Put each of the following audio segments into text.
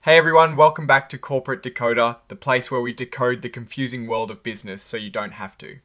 Hey everyone, welcome back to Corporate Decoder, the place where we decode the confusing world of business so you don't have to.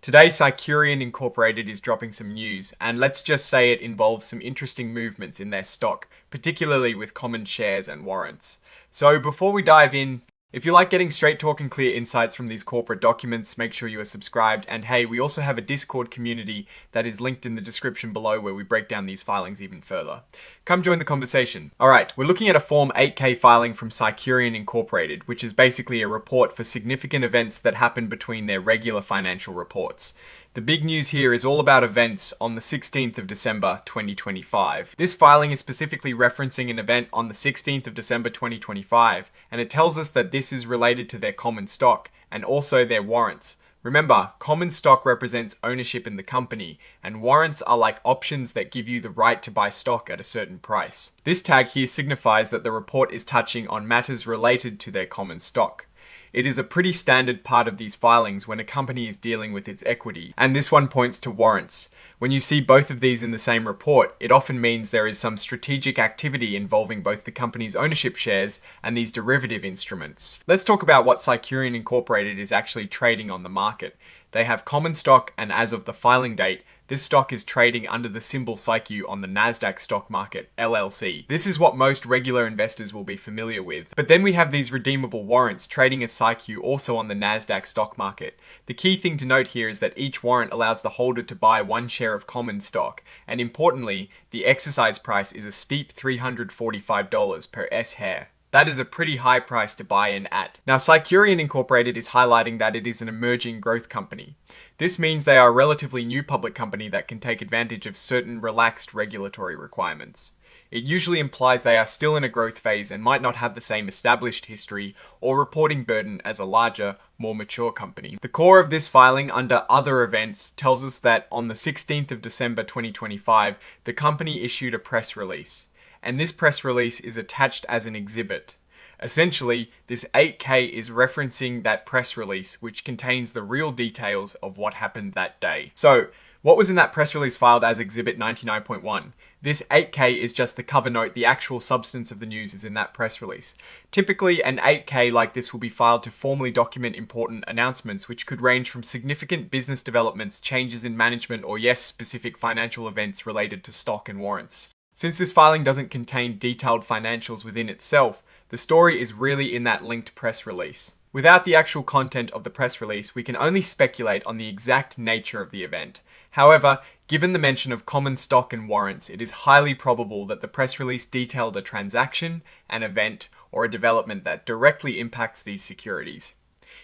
Today, Cycurion Incorporated is dropping some news, and let's just say it involves some interesting movements in their stock, particularly with common shares and warrants. So before we dive in, if you like getting straight talk and clear insights from these corporate documents, make sure you are subscribed. And hey, we also have a Discord community that is linked in the description below where we break down these filings even further. Come join the conversation. Alright, we're looking at a Form 8K filing from Cycurion Incorporated, which is basically a report for significant events that happen between their regular financial reports. The big news here is all about events on the 16th of December 2025. This filing is specifically referencing an event on the 16th of December 2025, and it tells us that this is related to their common stock and also their warrants. Remember, common stock represents ownership in the company, and warrants are like options that give you the right to buy stock at a certain price. This tag here signifies that the report is touching on matters related to their common stock. It is a pretty standard part of these filings when a company is dealing with its equity, and this one points to warrants. When you see both of these in the same report, it often means there is some strategic activity involving both the company's ownership shares and these derivative instruments. Let's talk about what Cycurion Incorporated is actually trading on the market. They have common stock, and as of the filing date, this stock is trading under the symbol CYQ on the Nasdaq stock market, LLC. This is what most regular investors will be familiar with. But then we have these redeemable warrants trading as CYQ also on the Nasdaq stock market. The key thing to note here is that each warrant allows the holder to buy one share of common stock, and importantly, the exercise price is a steep $345 per S-share. That is a pretty high price to buy in at. Now, Cycurion Incorporated is highlighting that it is an emerging growth company. This means they are a relatively new public company that can take advantage of certain relaxed regulatory requirements. It usually implies they are still in a growth phase and might not have the same established history or reporting burden as a larger, more mature company. The core of this filing under other events tells us that on the 16th of December 2025, the company issued a press release. And this press release is attached as an exhibit. Essentially, this 8K is referencing that press release, which contains the real details of what happened that day. So, what was in that press release filed as Exhibit 99.1? This 8K is just the cover note. The actual substance of the news is in that press release. Typically, an 8K like this will be filed to formally document important announcements, which could range from significant business developments, changes in management, or yes, specific financial events related to stock and warrants. Since this filing doesn't contain detailed financials within itself, the story is really in that linked press release. Without the actual content of the press release, we can only speculate on the exact nature of the event. However, given the mention of common stock and warrants, it is highly probable that the press release detailed a transaction, an event, or a development that directly impacts these securities.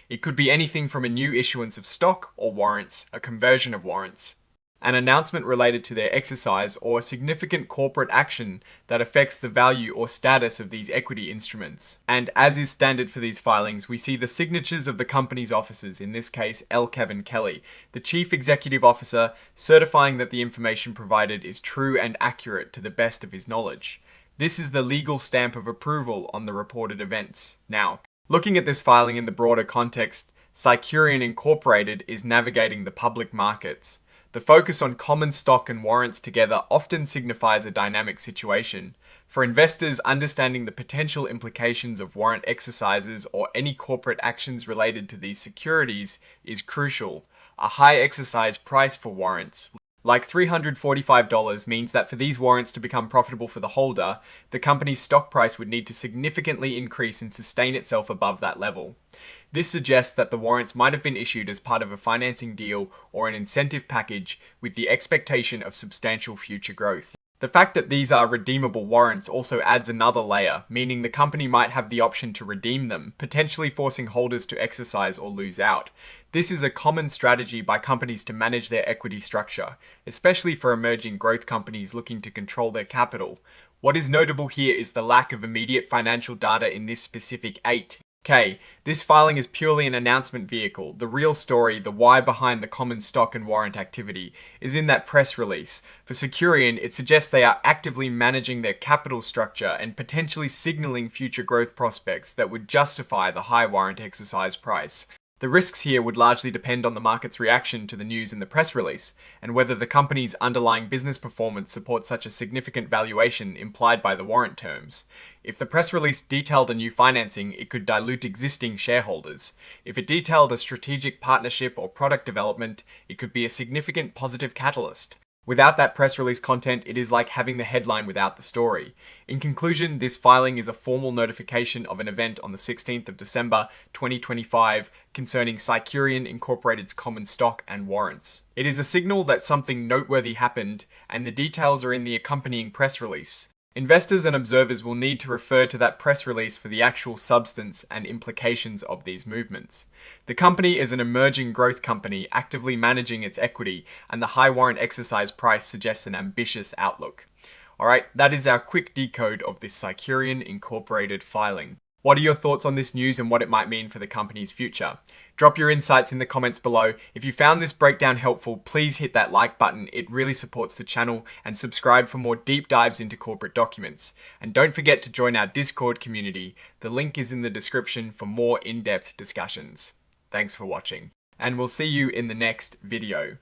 It could be anything from a new issuance of stock or warrants, a conversion of warrants, an announcement related to their exercise, or a significant corporate action that affects the value or status of these equity instruments. And as is standard for these filings, we see the signatures of the company's officers, in this case L. Kevin Kelly, the Chief Executive Officer, certifying that the information provided is true and accurate to the best of his knowledge. This is the legal stamp of approval on the reported events. Now, looking at this filing in the broader context, Cycurion Incorporated is navigating the public markets. The focus on common stock and warrants together often signifies a dynamic situation. For investors, understanding the potential implications of warrant exercises or any corporate actions related to these securities is crucial. A high exercise price for warrants, like $345, means that for these warrants to become profitable for the holder, the company's stock price would need to significantly increase and sustain itself above that level. This suggests that the warrants might have been issued as part of a financing deal or an incentive package with the expectation of substantial future growth. The fact that these are redeemable warrants also adds another layer, meaning the company might have the option to redeem them, potentially forcing holders to exercise or lose out. This is a common strategy by companies to manage their equity structure, especially for emerging growth companies looking to control their capital. What is notable here is the lack of immediate financial data in this specific 8K. This filing is purely an announcement vehicle. The real story, the why behind the common stock and warrant activity, is in that press release. For Cycurion, it suggests they are actively managing their capital structure and potentially signaling future growth prospects that would justify the high warrant exercise price. The risks here would largely depend on the market's reaction to the news in the press release, and whether the company's underlying business performance supports such a significant valuation implied by the warrant terms. If the press release detailed a new financing, it could dilute existing shareholders. If it detailed a strategic partnership or product development, it could be a significant positive catalyst. Without that press release content, it is like having the headline without the story. In conclusion, this filing is a formal notification of an event on the 16th of December 2025 concerning Cycurion Incorporated's common stock and warrants. It is a signal that something noteworthy happened, and the details are in the accompanying press release. Investors and observers will need to refer to that press release for the actual substance and implications of these movements. The company is an emerging growth company actively managing its equity, and the high warrant exercise price suggests an ambitious outlook. Alright, that is our quick decode of this Cycurion Incorporated filing. What are your thoughts on this news and what it might mean for the company's future? Drop your insights in the comments below. If you found this breakdown helpful, please hit that like button. It really supports the channel, and subscribe for more deep dives into corporate documents. And don't forget to join our Discord community. The link is in the description for more in-depth discussions. Thanks for watching, and we'll see you in the next video.